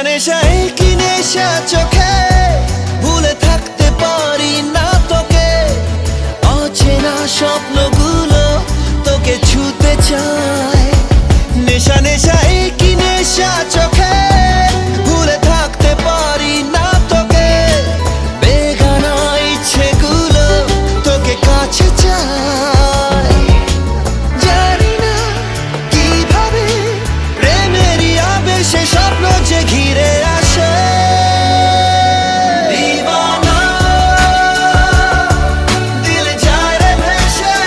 নেশা কি নেশা চোখে ভুলে থাকতে পারি না তোকে অচেনা স্বপ্নগুলো তোকে ছুতে চায় নেশা নেশা কি নেশা চোখে ভুলে থাকতে পারি না তোকে বেগানা ইচ্ছেগুলো তোকে কাছে চায় জানি না কিভাবে প্রেমেরই আবেশে স্বপ্ন যে ঘিরে আসে দিওয়ানা দিল যায় রে ভেসে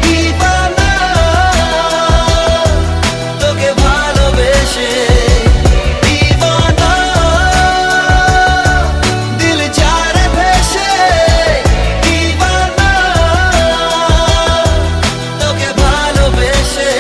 দিওয়ানা তোকে ভালোবেসে দিওয়ানা দিল যায় রে ভেসে দিওয়ানা তোকে ভালোবেসে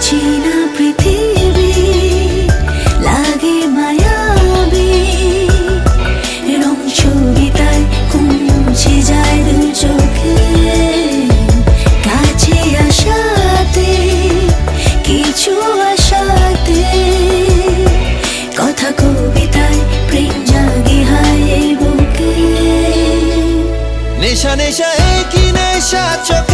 চেনা পৃথিবী লাগে মায়াবী রং ছবিতায় মুছে যায় দু চোখে কাছে আসাতে কিছু আসাতে কথা কবিতায় প্রেম জাগে হায় বুকে নেশা নেশা কি নেশা চোখে